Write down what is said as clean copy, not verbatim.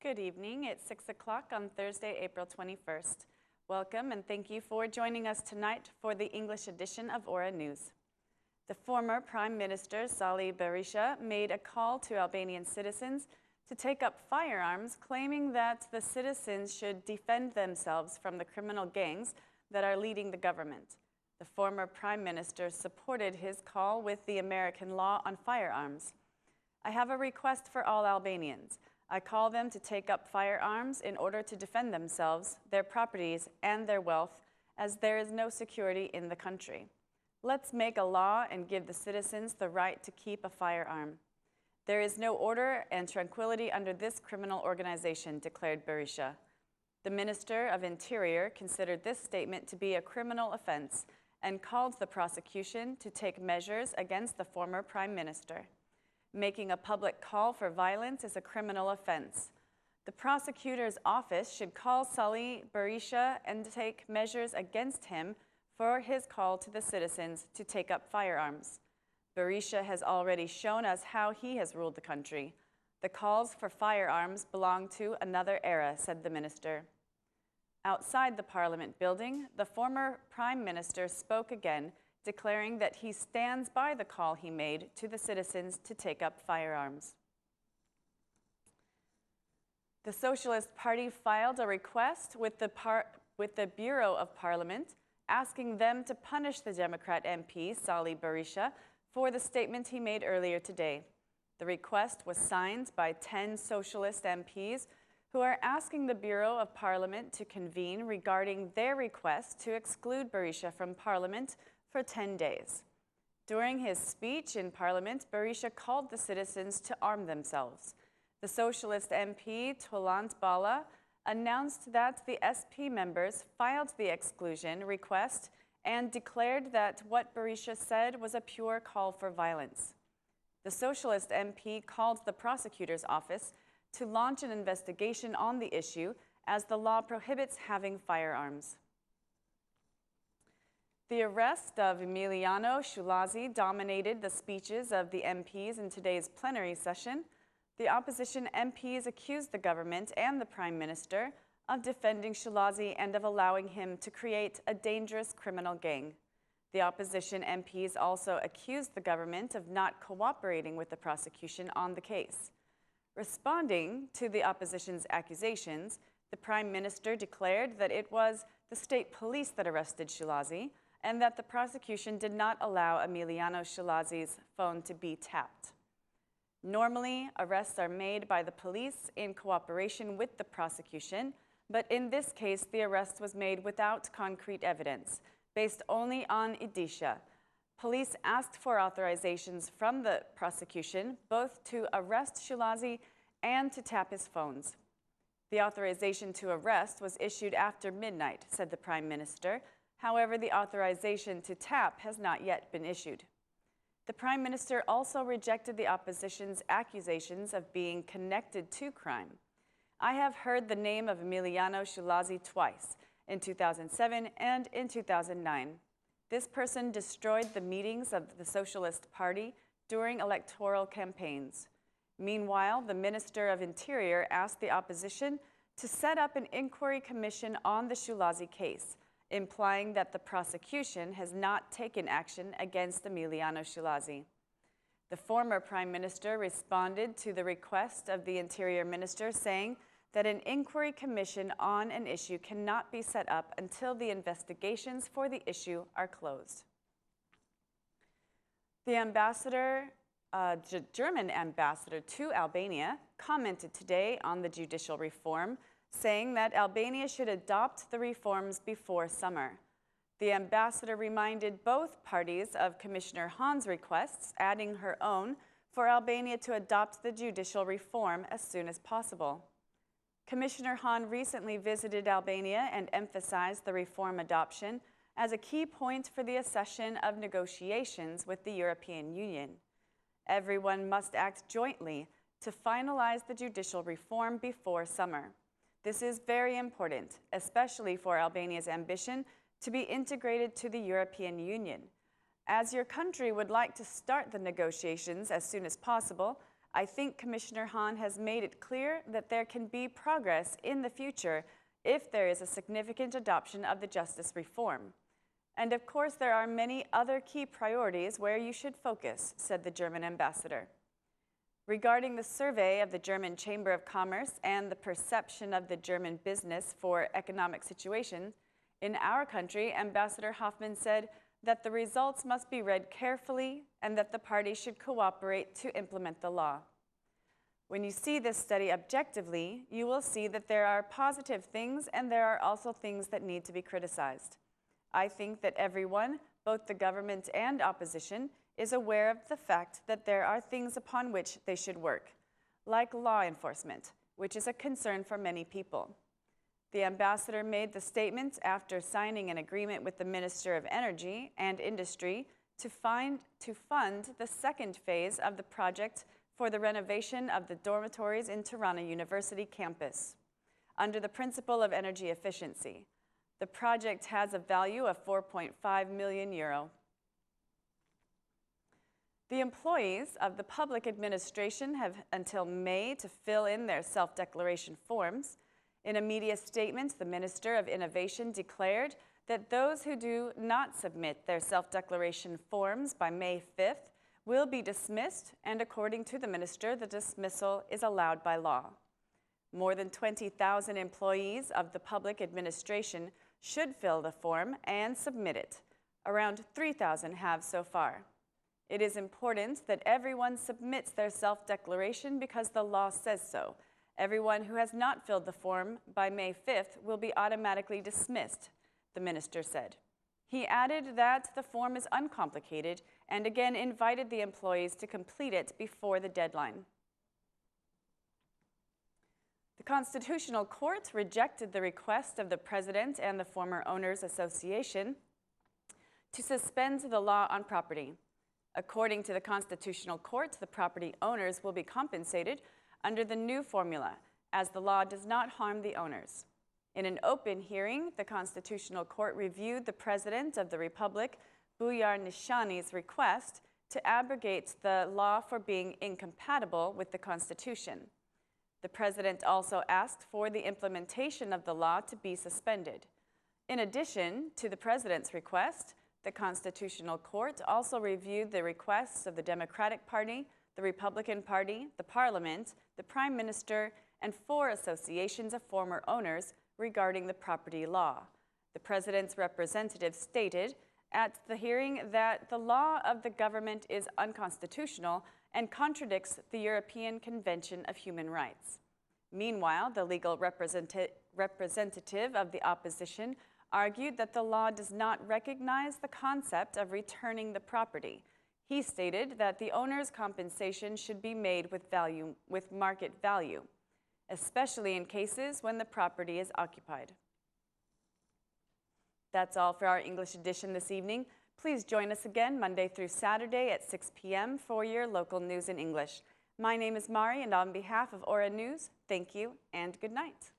Good evening. It's 6 o'clock on Thursday, April 21st. Welcome and thank you for joining us tonight for the English edition of Aura News. The former Prime Minister, Berisha, made a call to Albanian citizens to take up firearms, claiming that the citizens should defend themselves from the criminal gangs that are leading the government. The former Prime Minister supported his call with the American law on firearms. I have a request for all Albanians. I call them to take up firearms in order to defend themselves, their properties, and their wealth, as there is no security in the country. Let's make a law and give the citizens the right to keep a firearm. There is no order and tranquility under this criminal organization, declared Berisha. The Minister of Interior considered this statement to be a criminal offense and called the prosecution to take measures against the former Prime Minister. Making a public call for violence is a criminal offense. The prosecutor's office should call Berisha and take measures against him for his call to the citizens to take up firearms. Berisha has already shown us how he has ruled the country. The calls for firearms belong to another era, said the minister. Outside the Parliament building, the former Prime Minister spoke again, declaring that he stands by the call he made to the citizens to take up firearms. The Socialist Party filed a request with the Bureau of Parliament, asking them to punish the Democrat MP, Berisha, for the statement he made earlier today. The request was signed by 10 Socialist MPs who are asking the Bureau of Parliament to convene regarding their request to exclude Berisha from Parliament for 10 days. During his speech in Parliament, Berisha called the citizens to arm themselves. The Socialist MP, Tolant Bala, announced that the SP members filed the exclusion request and declared that what Berisha said was a pure call for violence. The Socialist MP called the prosecutor's office to launch an investigation on the issue, as the law prohibits having firearms. The arrest of Emiliano Shullazi dominated the speeches of the MPs in today's plenary session. The opposition MPs accused the government and the Prime Minister of defending Shullazi and of allowing him to create a dangerous criminal gang. The opposition MPs also accused the government of not cooperating with the prosecution on the case. Responding to the opposition's accusations, the Prime Minister declared that it was the state police that arrested Shullazi and that the prosecution did not allow Emiliano Shullazi's phone to be tapped. Normally, arrests are made by the police in cooperation with the prosecution, but in this case, the arrest was made without concrete evidence, based only on indicia. Police asked for authorizations from the prosecution, both to arrest Shullazi and to tap his phones. The authorization to arrest was issued after midnight, said the Prime Minister. However, the authorization to tap has not yet been issued. The Prime Minister also rejected the opposition's accusations of being connected to crime. I have heard the name of Emiliano Shullazi twice, in 2007 and in 2009. This person destroyed the meetings of the Socialist Party during electoral campaigns. Meanwhile, the Minister of Interior asked the opposition to set up an inquiry commission on the Shullazi case, implying that the prosecution has not taken action against Emiliano Shullazi. The former Prime Minister responded to the request of the Interior Minister, saying that an inquiry commission on an issue cannot be set up until the investigations for the issue are closed. The German ambassador to Albania commented today on the judicial reform, saying that Albania should adopt the reforms before summer. The ambassador reminded both parties of Commissioner Hahn's requests, adding her own, for Albania to adopt the judicial reform as soon as possible. Commissioner Hahn recently visited Albania and emphasized the reform adoption as a key point for the accession of negotiations with the European Union. Everyone must act jointly to finalize the judicial reform before summer. This is very important, especially for Albania's ambition to be integrated to the European Union. As your country would like to start the negotiations as soon as possible, I think Commissioner Hahn has made it clear that there can be progress in the future if there is a significant adoption of the justice reform. And of course, there are many other key priorities where you should focus, said the German ambassador. Regarding the survey of the German Chamber of Commerce and the perception of the German business for economic situations in our country, Ambassador Hoffman said that the results must be read carefully and that the parties should cooperate to implement the law. When you see this study objectively, you will see that there are positive things and there are also things that need to be criticized. I think that everyone, both the government and opposition, is aware of the fact that there are things upon which they should work, like law enforcement, which is a concern for many people. The ambassador made the statement after signing an agreement with the Minister of Energy and Industry to fund the second phase of the project for the renovation of the dormitories in Tirana University campus, under the principle of energy efficiency. The project has a value of €4.5 million. The employees of the public administration have until May to fill in their self-declaration forms. In a media statement, the Minister of Innovation declared that those who do not submit their self-declaration forms by May 5th will be dismissed, and according to the minister, the dismissal is allowed by law. More than 20,000 employees of the public administration should fill the form and submit it. Around 3,000 have so far. It is important that everyone submits their self-declaration because the law says so. Everyone who has not filled the form by May 5th will be automatically dismissed, the minister said. He added that the form is uncomplicated and again invited the employees to complete it before the deadline. The Constitutional Court rejected the request of the President and the Former Owners Association to suspend the law on property. According to the Constitutional Court, the property owners will be compensated under the new formula, as the law does not harm the owners. In an open hearing, the Constitutional Court reviewed the President of the Republic, Buyar Nishani's request to abrogate the law for being incompatible with the Constitution. The President also asked for the implementation of the law to be suspended. In addition to the President's request, the Constitutional Court also reviewed the requests of the Democratic Party, the Republican Party, the Parliament, the Prime Minister, and 4 associations of former owners regarding the property law. The President's representative stated at the hearing that the law of the government is unconstitutional and contradicts the European Convention of Human Rights. Meanwhile, the legal representative of the opposition argued that the law does not recognize the concept of returning the property. He stated that the owner's compensation should be made with market value, especially in cases when the property is occupied. That's all for our English edition this evening. Please join us again Monday through Saturday at 6 p.m. for your local news in English. My name is Mari, and on behalf of Aura News, thank you and good night.